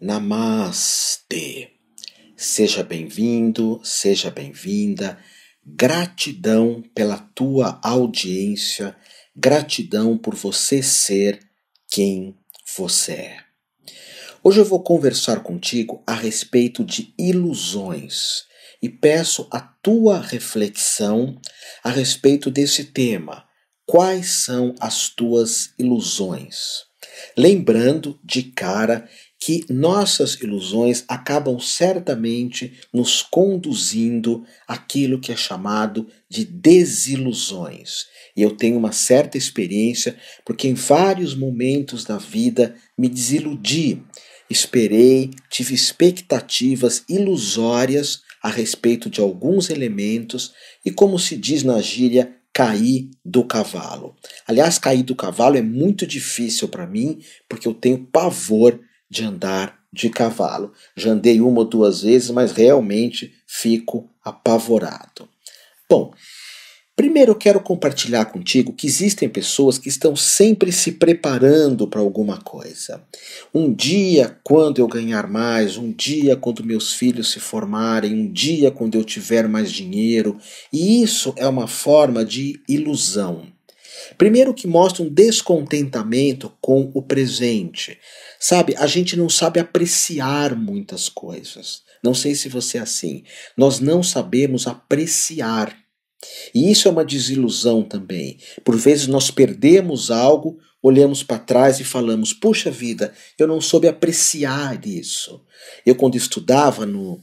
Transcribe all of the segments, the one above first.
Namastê. Seja bem-vindo, seja bem-vinda. Gratidão pela tua audiência, gratidão por você ser quem você é. Hoje eu vou conversar contigo a respeito de ilusões e peço a tua reflexão a respeito desse tema. Quais são as tuas ilusões? Lembrando de cara que nossas ilusões acabam certamente nos conduzindo àquilo que é chamado de desilusões. E eu tenho uma certa experiência, porque em vários momentos da vida me desiludi. Esperei, tive expectativas ilusórias a respeito de alguns elementos e, como se diz na gíria, caí do cavalo. Aliás, cair do cavalo é muito difícil para mim, porque eu tenho pavor de andar de cavalo. Já andei uma ou duas vezes, mas realmente fico apavorado. Bom, primeiro eu quero compartilhar contigo que existem pessoas que estão sempre se preparando para alguma coisa. Um dia, quando eu ganhar mais, um dia, quando meus filhos se formarem, um dia, quando eu tiver mais dinheiro. E isso é uma forma de ilusão. Primeiro que mostra um descontentamento com o presente. Sabe, a gente não sabe apreciar muitas coisas. Não sei se você é assim. Nós não sabemos apreciar. E isso é uma desilusão também. Por vezes nós perdemos algo, olhamos para trás e falamos, puxa vida, eu não soube apreciar isso. Eu quando estudava no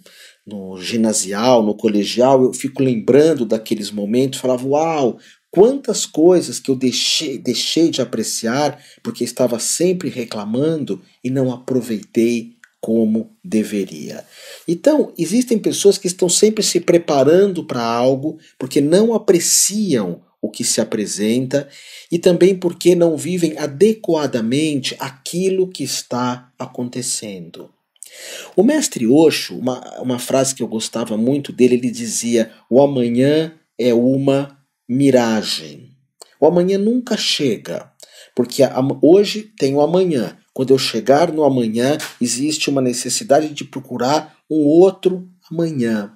ginasial, no colegial, eu fico lembrando daqueles momentos, falava, uau, quantas coisas que eu deixei de apreciar porque estava sempre reclamando e não aproveitei como deveria. Então, existem pessoas que estão sempre se preparando para algo porque não apreciam o que se apresenta e também porque não vivem adequadamente aquilo que está acontecendo. O mestre Osho, uma frase que eu gostava muito dele, ele dizia: o amanhã é uma miragem. O amanhã nunca chega, porque hoje tem o amanhã. Quando eu chegar no amanhã, existe uma necessidade de procurar um outro amanhã.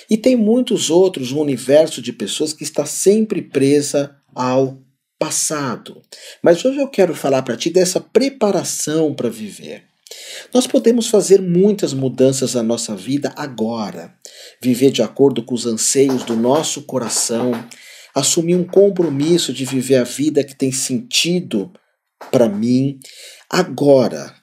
E tem muitos outros, um universo de pessoas que está sempre presa ao passado. Mas hoje eu quero falar para ti dessa preparação para viver. Nós podemos fazer muitas mudanças na nossa vida agora. Viver de acordo com os anseios do nosso coração, assumir um compromisso de viver a vida que tem sentido para mim, agora,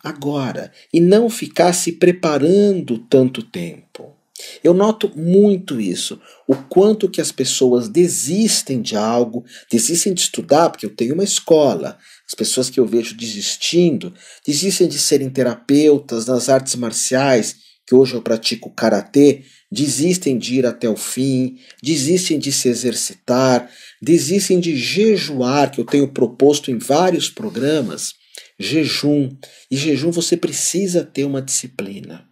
e não ficar se preparando tanto tempo. Eu noto muito isso, o quanto que as pessoas desistem de algo, desistem de estudar, porque eu tenho uma escola, as pessoas que eu vejo desistindo, desistem de serem terapeutas nas artes marciais, que hoje eu pratico karatê, desistem de ir até o fim, desistem de se exercitar, desistem de jejuar, que eu tenho proposto em vários programas, jejum. E jejum você precisa ter uma disciplina.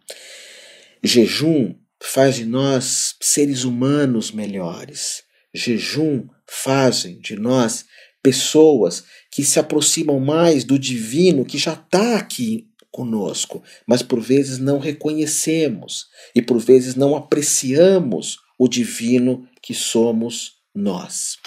Jejum faz de nós seres humanos melhores. Jejum fazem de nós pessoas que se aproximam mais do divino que já está aqui conosco, mas por vezes não reconhecemos e por vezes não apreciamos o divino que somos nós.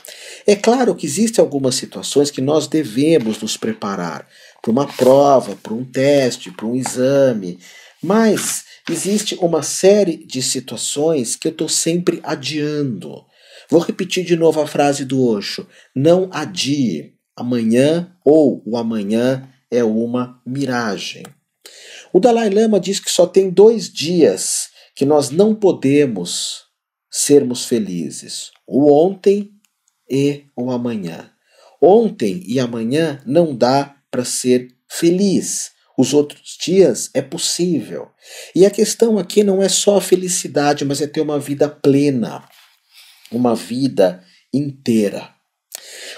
É claro que existem algumas situações que nós devemos nos preparar para uma prova, para um teste, para um exame, mas existe uma série de situações que eu estou sempre adiando. Vou repetir de novo a frase do Osho: não adie, amanhã ou o amanhã é uma miragem. O Dalai Lama diz que só tem 2 dias que nós não podemos sermos felizes: o ontem e o amanhã. Ontem e amanhã não dá para ser feliz. Os outros dias é possível. E a questão aqui não é só a felicidade, mas é ter uma vida plena, uma vida inteira.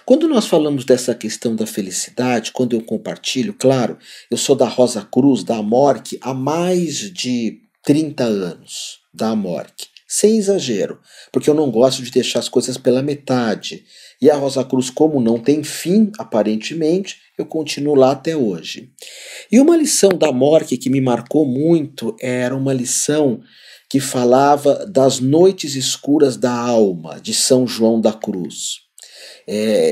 Quando nós falamos dessa questão da felicidade, quando eu compartilho, claro, eu sou da Rosa Cruz, da Amorque, há mais de 30 anos, da Amorque. Sem exagero, porque eu não gosto de deixar as coisas pela metade. E a Rosa Cruz, como não tem fim, aparentemente, eu continuo lá até hoje. E uma lição da Mork que me marcou muito era uma lição que falava das noites escuras da alma, de São João da Cruz.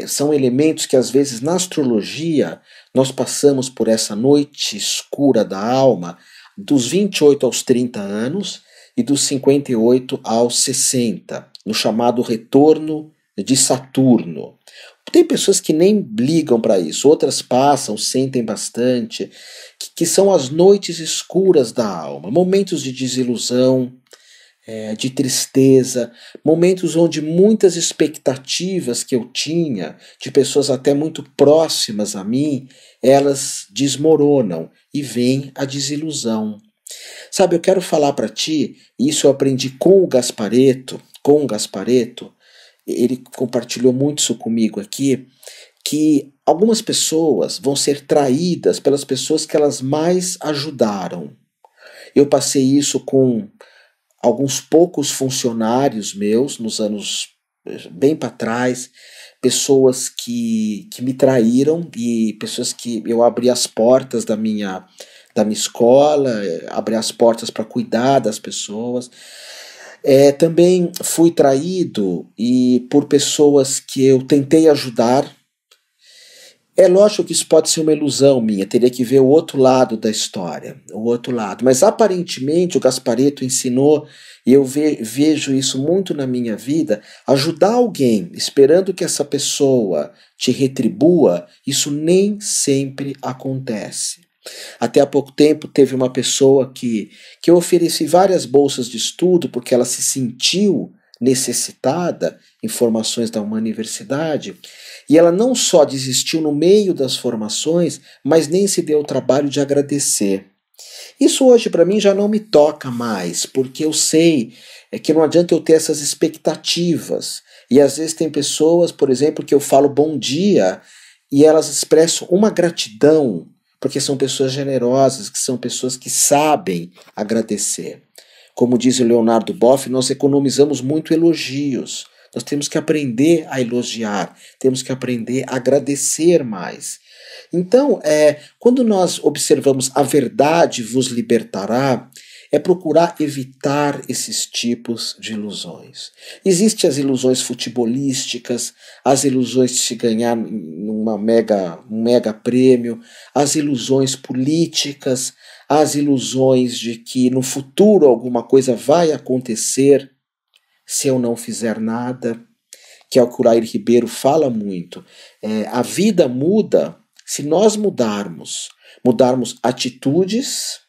São elementos que às vezes na astrologia nós passamos por essa noite escura da alma dos 28 aos 30 anos e dos 58 aos 60, no chamado retorno de Saturno. Tem pessoas que nem ligam para isso, outras passam, sentem bastante, que são as noites escuras da alma, momentos de desilusão, de tristeza, momentos onde muitas expectativas que eu tinha, de pessoas até muito próximas a mim, elas desmoronam e vem a desilusão. Sabe, eu quero falar para ti, e isso eu aprendi com o Gasparetto, ele compartilhou muito isso comigo aqui, que algumas pessoas vão ser traídas pelas pessoas que elas mais ajudaram. Eu passei isso com alguns poucos funcionários meus, nos anos bem para trás, pessoas que me traíram e pessoas que eu abri as portas da minha escola, abri as portas para cuidar das pessoas. Também fui traído e por pessoas que eu tentei ajudar. É lógico que isso pode ser uma ilusão minha, teria que ver o outro lado da história, o outro lado. Mas aparentemente o Gasparetto ensinou, e eu vejo isso muito na minha vida, ajudar alguém esperando que essa pessoa te retribua, isso nem sempre acontece. Até há pouco tempo teve uma pessoa que eu ofereci várias bolsas de estudo porque ela se sentiu necessitada em formações da uma universidade, e ela não só desistiu no meio das formações, mas nem se deu o trabalho de agradecer. Isso hoje para mim já não me toca mais, porque eu sei que não adianta eu ter essas expectativas. E às vezes tem pessoas, por exemplo, que eu falo bom dia e elas expressam uma gratidão, porque são pessoas generosas, que são pessoas que sabem agradecer. Como diz o Leonardo Boff, nós economizamos muito elogios. Nós temos que aprender a elogiar, temos que aprender a agradecer mais. Então, quando nós observamos a verdade vos libertará, é procurar evitar esses tipos de ilusões. Existem as ilusões futebolísticas, as ilusões de se ganhar um mega prêmio, as ilusões políticas, as ilusões de que no futuro alguma coisa vai acontecer se eu não fizer nada, que é o que o Lair Ribeiro fala muito. A vida muda se nós mudarmos atitudes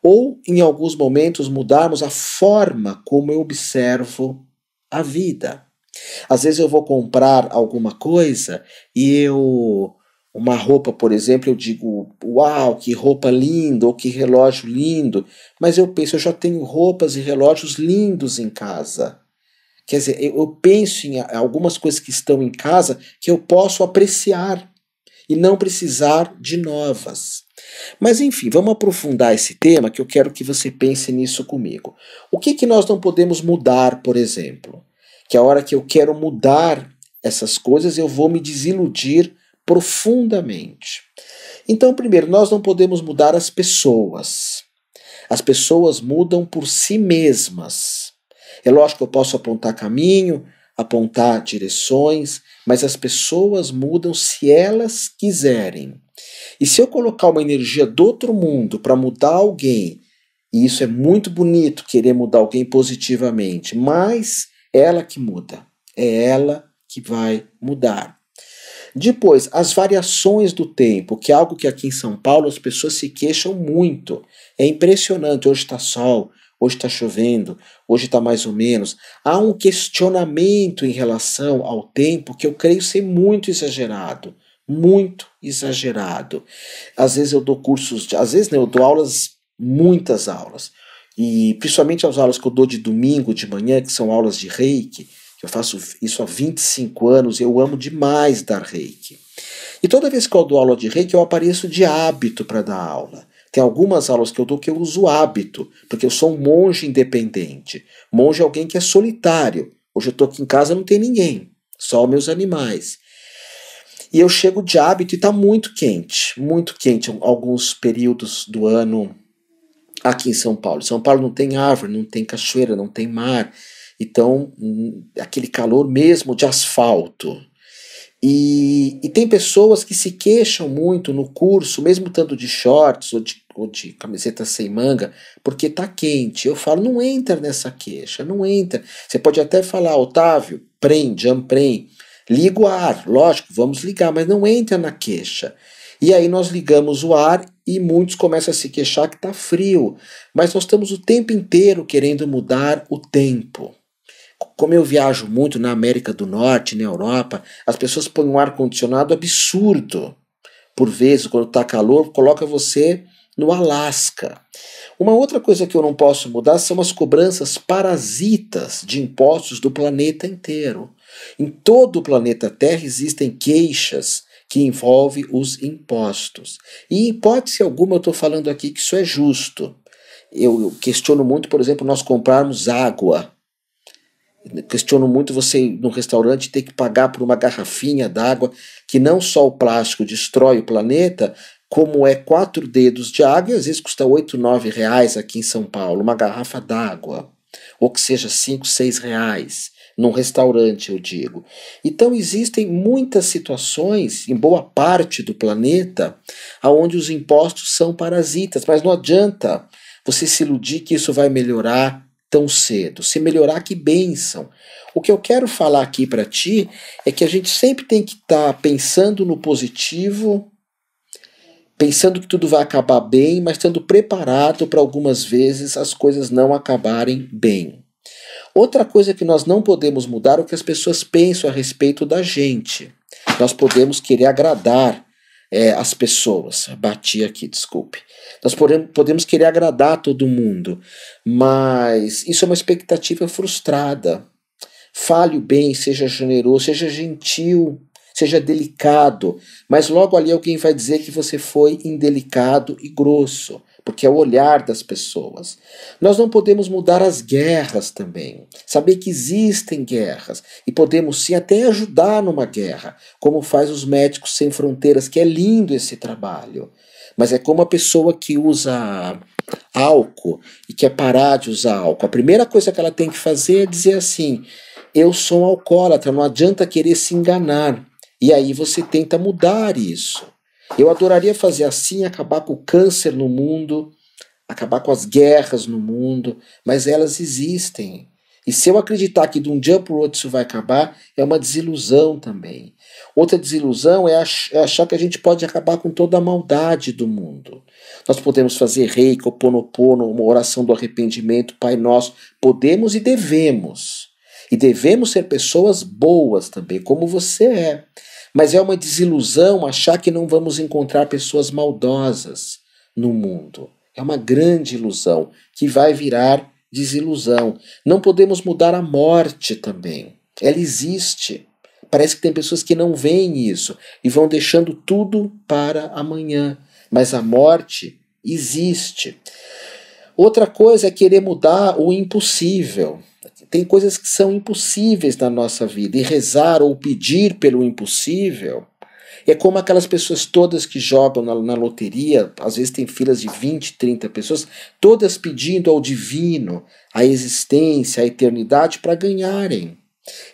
ou, em alguns momentos, mudarmos a forma como eu observo a vida. Às vezes eu vou comprar alguma coisa e uma roupa, por exemplo, eu digo, uau, que roupa linda, ou que relógio lindo, mas eu penso, eu já tenho roupas e relógios lindos em casa. Quer dizer, eu penso em algumas coisas que estão em casa que eu posso apreciar e não precisar de novas. Mas enfim, vamos aprofundar esse tema que eu quero que você pense nisso comigo. O que nós não podemos mudar, por exemplo? Que a hora que eu quero mudar essas coisas, eu vou me desiludir profundamente. Então, primeiro, nós não podemos mudar as pessoas. As pessoas mudam por si mesmas. É lógico que eu posso apontar caminho, apontar direções, mas as pessoas mudam se elas quiserem. E se eu colocar uma energia do outro mundo para mudar alguém, e isso é muito bonito, querer mudar alguém positivamente, mas ela que muda, é ela que vai mudar. Depois, as variações do tempo, que é algo que aqui em São Paulo as pessoas se queixam muito. É impressionante, hoje está sol, hoje está chovendo, hoje está mais ou menos. Há um questionamento em relação ao tempo que eu creio ser muito exagerado. Muito exagerado. Às vezes eu dou cursos, às vezes eu dou aulas, muitas aulas. E principalmente as aulas que eu dou de domingo de manhã, que são aulas de Reiki, eu faço isso há 25 anos, eu amo demais dar Reiki. E toda vez que eu dou aula de Reiki, eu apareço de hábito para dar aula. Tem algumas aulas que eu dou que eu uso hábito, porque eu sou um monge independente. Monge é alguém que é solitário. Hoje eu estou aqui em casa, não tem ninguém. só meus animais. E eu chego de hábito e está muito quente, alguns períodos do ano aqui em São Paulo. São Paulo não tem árvore, não tem cachoeira, não tem mar, então aquele calor mesmo de asfalto. E tem pessoas que se queixam muito no curso, mesmo estando de shorts ou de camiseta sem manga, porque tá quente. Eu falo, não entra nessa queixa, não entra. Você pode até falar, Otávio, prem, liga o ar, lógico, vamos ligar, mas não entra na queixa. E aí nós ligamos o ar e muitos começam a se queixar que tá frio, mas nós estamos o tempo inteiro querendo mudar o tempo. Como eu viajo muito na América do Norte, na Europa, as pessoas põem um ar-condicionado absurdo. Por vezes, quando está calor, coloca você no Alasca. Uma outra coisa que eu não posso mudar são as cobranças parasitas de impostos do planeta inteiro. Em todo o planeta Terra existem queixas que envolvem os impostos. E em hipótese alguma eu estou falando aqui que isso é justo. Eu questiono muito, por exemplo, nós comprarmos água. Questiono muito você ir num restaurante ter que pagar por uma garrafinha d'água, que não só o plástico destrói o planeta, como é 4 dedos de água e às vezes custa 8, 9 reais aqui em São Paulo, uma garrafa d'água, ou que seja 5, 6 reais, num restaurante eu digo. Então existem muitas situações, em boa parte do planeta, onde os impostos são parasitas, mas não adianta você se iludir que isso vai melhorar tão cedo. Se melhorar, que bênção. O que eu quero falar aqui para ti é que a gente sempre tem que estar pensando no positivo, pensando que tudo vai acabar bem, mas estando preparado para algumas vezes as coisas não acabarem bem. Outra coisa que nós não podemos mudar é o que as pessoas pensam a respeito da gente. Nós podemos querer agradar as pessoas. Bati aqui, desculpe. Nós podemos querer agradar todo mundo, mas isso é uma expectativa frustrada. Fale o bem, seja generoso, seja gentil, seja delicado, mas logo ali alguém vai dizer que você foi indelicado e grosso, porque é o olhar das pessoas. Nós não podemos mudar as guerras também. Saber que existem guerras e podemos sim até ajudar numa guerra, como faz os Médicos Sem Fronteiras, que é lindo esse trabalho. Mas é como a pessoa que usa álcool e quer parar de usar álcool. A primeira coisa que ela tem que fazer é dizer assim: eu sou um alcoólatra, não adianta querer se enganar. E aí você tenta mudar isso. Eu adoraria fazer assim, acabar com o câncer no mundo, acabar com as guerras no mundo, mas elas existem. E se eu acreditar que de um dia para o outro isso vai acabar, é uma desilusão também. Outra desilusão é achar que a gente pode acabar com toda a maldade do mundo. Nós podemos fazer Reiki, Ho'oponopono, uma oração do arrependimento, Pai Nosso. Podemos e devemos. E devemos ser pessoas boas também, como você é. Mas é uma desilusão achar que não vamos encontrar pessoas maldosas no mundo. É uma grande ilusão que vai virar desilusão. Não podemos mudar a morte também. Ela existe. Parece que tem pessoas que não veem isso e vão deixando tudo para amanhã. Mas a morte existe. Outra coisa é querer mudar o impossível. Tem coisas que são impossíveis na nossa vida, e rezar ou pedir pelo impossível é como aquelas pessoas todas que jogam na loteria, às vezes tem filas de 20, 30 pessoas, todas pedindo ao divino, a existência, a eternidade para ganharem.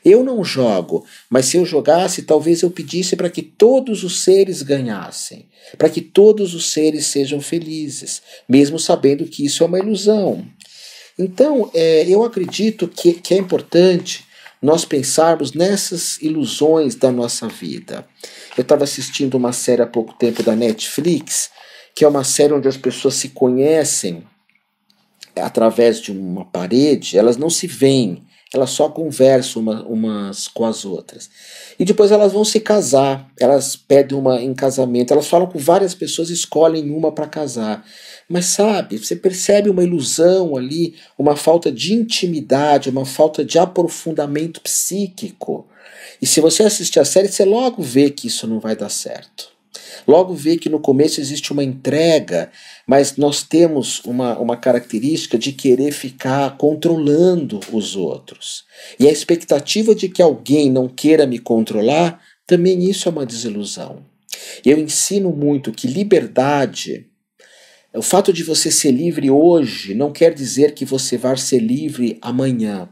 Eu não jogo, mas se eu jogasse, talvez eu pedisse para que todos os seres ganhassem, para que todos os seres sejam felizes, mesmo sabendo que isso é uma ilusão. Então, eu acredito que é importante nós pensarmos nessas ilusões da nossa vida. Eu estava assistindo uma série há pouco tempo da Netflix, que é uma série onde as pessoas se conhecem através de uma parede, elas não se veem, elas só conversam umas com as outras. E depois elas vão se casar, elas pedem uma em casamento, elas falam com várias pessoas e escolhem uma para casar. Mas sabe, você percebe uma ilusão ali, uma falta de intimidade, uma falta de aprofundamento psíquico. E se você assistir a série, você logo vê que isso não vai dar certo. Logo vê que no começo existe uma entrega, mas nós temos uma característica de querer ficar controlando os outros. E a expectativa de que alguém não queira me controlar, também isso é uma desilusão. Eu ensino muito que liberdade, o fato de você ser livre hoje não quer dizer que você vai ser livre amanhã.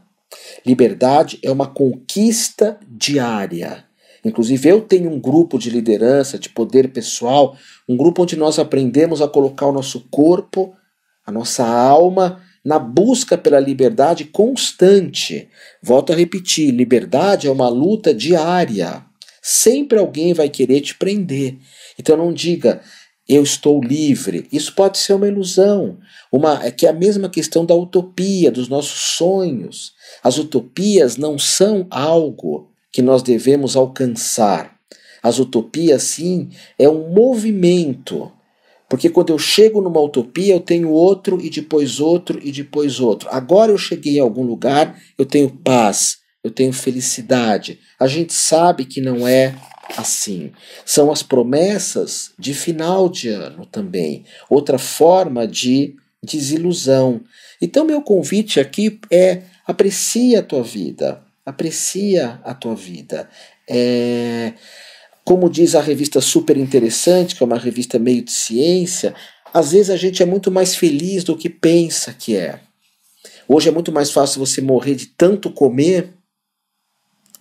Liberdade é uma conquista diária. Inclusive, eu tenho um grupo de liderança, de poder pessoal, um grupo onde nós aprendemos a colocar o nosso corpo, a nossa alma, na busca pela liberdade constante. Volto a repetir, liberdade é uma luta diária. Sempre alguém vai querer te prender. Então não diga, eu estou livre. Isso pode ser uma ilusão. Que é a mesma questão da utopia, dos nossos sonhos. As utopias não são algo que nós devemos alcançar. As utopias, sim, é um movimento. Porque quando eu chego numa utopia, eu tenho outro e depois outro e depois outro. Agora eu cheguei a algum lugar, eu tenho paz, eu tenho felicidade. A gente sabe que não é assim. São as promessas de final de ano também. Outra forma de desilusão. Então, meu convite aqui é: aprecia a tua vida. Aprecia a tua vida. Como diz a revista Super Interessante, que é uma revista meio de ciência, às vezes a gente é muito mais feliz do que pensa que é. Hoje é muito mais fácil você morrer de tanto comer,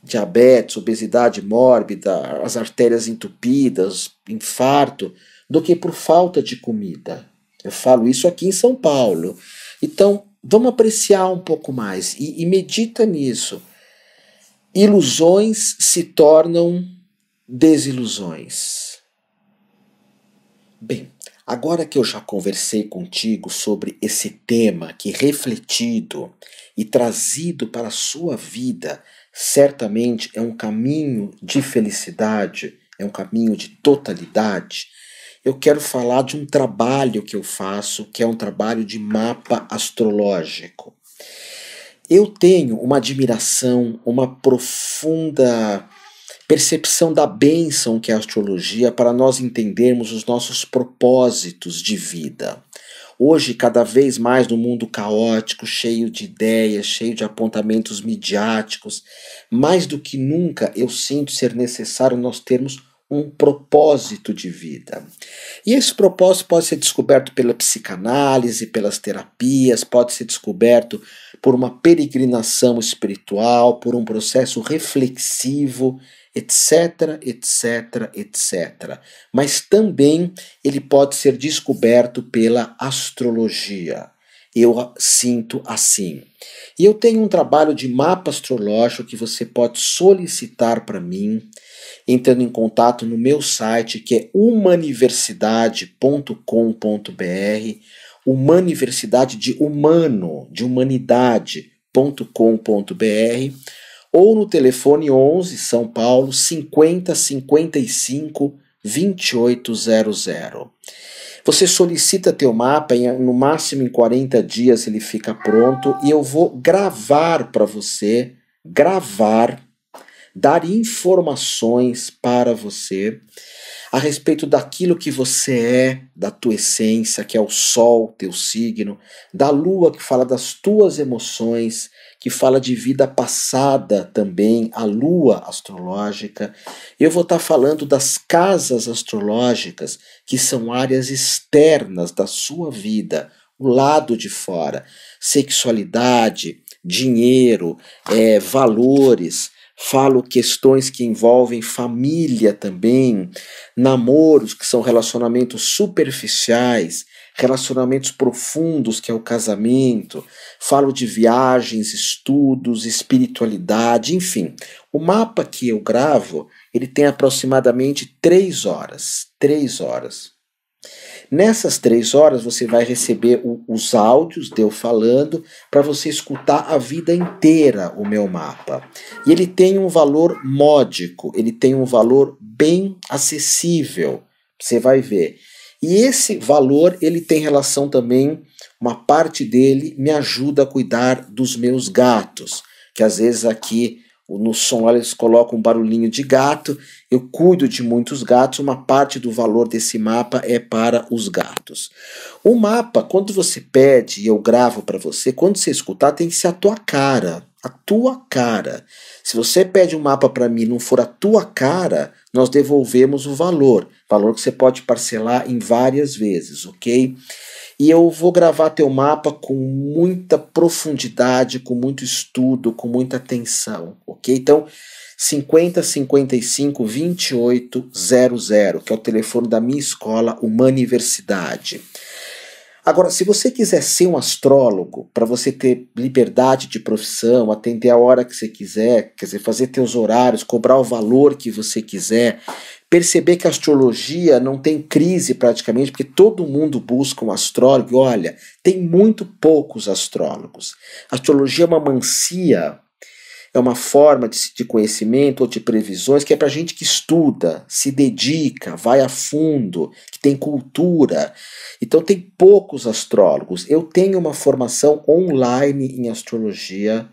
diabetes, obesidade mórbida, as artérias entupidas, infarto, do que por falta de comida. Eu falo isso aqui em São Paulo. Então, vamos apreciar um pouco mais e medita nisso. Ilusões se tornam desilusões. Bem, agora que eu já conversei contigo sobre esse tema que refletido e trazido para a sua vida, certamente é um caminho de felicidade, é um caminho de totalidade, eu quero falar de um trabalho que eu faço, que é um trabalho de mapa astrológico. Eu tenho uma admiração, uma profunda percepção da bênção que é a astrologia para nós entendermos os nossos propósitos de vida. Hoje, cada vez mais no mundo caótico, cheio de ideias, cheio de apontamentos midiáticos, mais do que nunca eu sinto ser necessário nós termos um propósito de vida. E esse propósito pode ser descoberto pela psicanálise, pelas terapias, pode ser descoberto por uma peregrinação espiritual, por um processo reflexivo, etc, etc, etc. Mas também ele pode ser descoberto pela astrologia. Eu sinto assim. E eu tenho um trabalho de mapa astrológico que você pode solicitar para mim, entrando em contato no meu site, que é humaniversidade.com.br, humaniversidade de humano, de humanidade.com.br, ou no telefone 11 São Paulo 50 55 2800. Você solicita teu mapa, no máximo em 40 dias ele fica pronto e eu vou gravar para você, dar informações para você a respeito daquilo que você é, da tua essência, que é o Sol, teu signo, da Lua, que fala das tuas emoções, que fala de vida passada também, a Lua astrológica. Eu vou estar falando das casas astrológicas, que são áreas externas da sua vida, o lado de fora, sexualidade, dinheiro, valores. Falo questões que envolvem família também, namoros, que são relacionamentos superficiais, relacionamentos profundos, que é o casamento. Falo de viagens, estudos, espiritualidade, enfim. O mapa que eu gravo, ele tem aproximadamente 3 horas. 3 horas. Nessas 3 horas você vai receber os áudios de eu falando para você escutar a vida inteira o meu mapa. E ele tem um valor módico, ele tem um valor bem acessível, você vai ver. E esse valor ele tem relação também, uma parte dele me ajuda a cuidar dos meus gatos, que às vezes aqui No som lá eles colocam um barulhinho de gato. Eu cuido de muitos gatos, uma parte do valor desse mapa é para os gatos. O mapa, quando você pede e eu gravo para você, quando você escutar tem que ser a tua cara. A tua cara. Se você pede um mapa para mim e não for a tua cara, nós devolvemos o valor. Valor que você pode parcelar em várias vezes, ok? E eu vou gravar teu mapa com muita profundidade, com muito estudo, com muita atenção, ok? Então, 50 55 28 00, que é o telefone da minha escola, Humaniversidade. Agora, se você quiser ser um astrólogo, para você ter liberdade de profissão, atender a hora que você quiser, quer dizer, fazer teus horários, cobrar o valor que você quiser, perceber que a astrologia não tem crise praticamente, porque todo mundo busca um astrólogo. E olha, tem muito poucos astrólogos. A astrologia é uma mancia, é uma forma de conhecimento ou de previsões que é para gente que estuda, se dedica, vai a fundo, que tem cultura. Então tem poucos astrólogos. Eu tenho uma formação online em astrologia.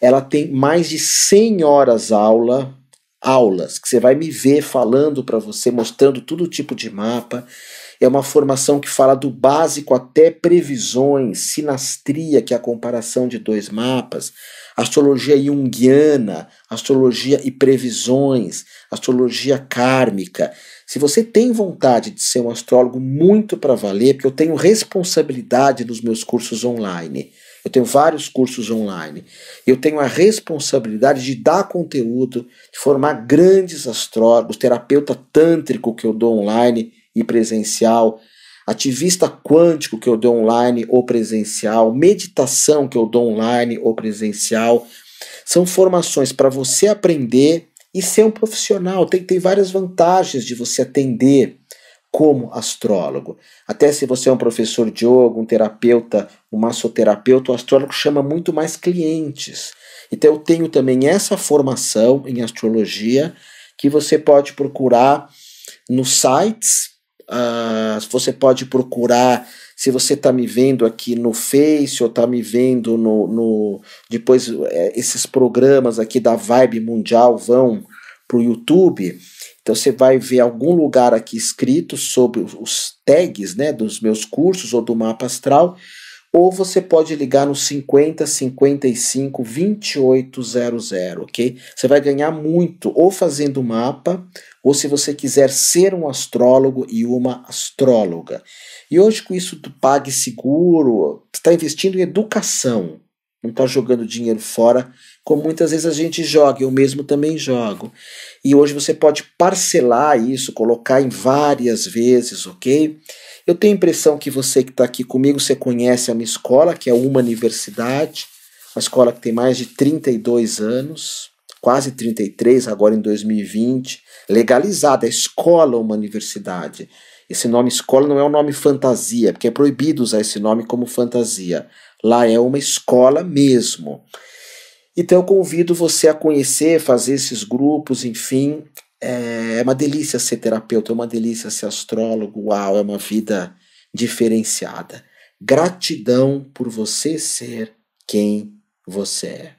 Ela tem mais de 100 horas aulas, que você vai me ver falando para você, mostrando todo tipo de mapa. É uma formação que fala do básico até previsões, sinastria, que é a comparação de dois mapas, astrologia junguiana, astrologia e previsões, astrologia kármica. Se você tem vontade de ser um astrólogo muito para valer, porque eu tenho responsabilidade nos meus cursos online, eu tenho vários cursos online, eu tenho a responsabilidade de dar conteúdo, de formar grandes astrólogos, terapeuta tântrico que eu dou online e presencial, ativista quântico que eu dou online ou presencial, meditação que eu dou online ou presencial. São formações para você aprender e ser um profissional. Tem várias vantagens de você atender como astrólogo. Até se você é um professor de yoga, um terapeuta, um massoterapeuta, o astrólogo chama muito mais clientes. Então eu tenho também essa formação em astrologia que você pode procurar nos sites. Você pode procurar, se você está me vendo aqui no Face ou está me vendo depois esses programas aqui da Vibe Mundial vão para o YouTube, então você vai ver algum lugar aqui escrito sobre os tags, né, dos meus cursos ou do mapa astral, ou você pode ligar no 50 55 28 00, ok? Você vai ganhar muito ou fazendo mapa, ou se você quiser ser um astrólogo e uma astróloga. E hoje com isso do PagSeguro, você está investindo em educação, não está jogando dinheiro fora, como muitas vezes a gente joga, eu mesmo também jogo. E hoje você pode parcelar isso, colocar em várias vezes, ok? Eu tenho a impressão que você que está aqui comigo, você conhece a minha escola, que é uma universidade, uma escola que tem mais de 32 anos, quase 33, agora em 2020, legalizada, a escola uma universidade. Esse nome escola não é um nome fantasia, porque é proibido usar esse nome como fantasia. Lá é uma escola mesmo. Então eu convido você a conhecer, fazer esses grupos, enfim. É uma delícia ser terapeuta, é uma delícia ser astrólogo, uau, é uma vida diferenciada. Gratidão por você ser quem você é.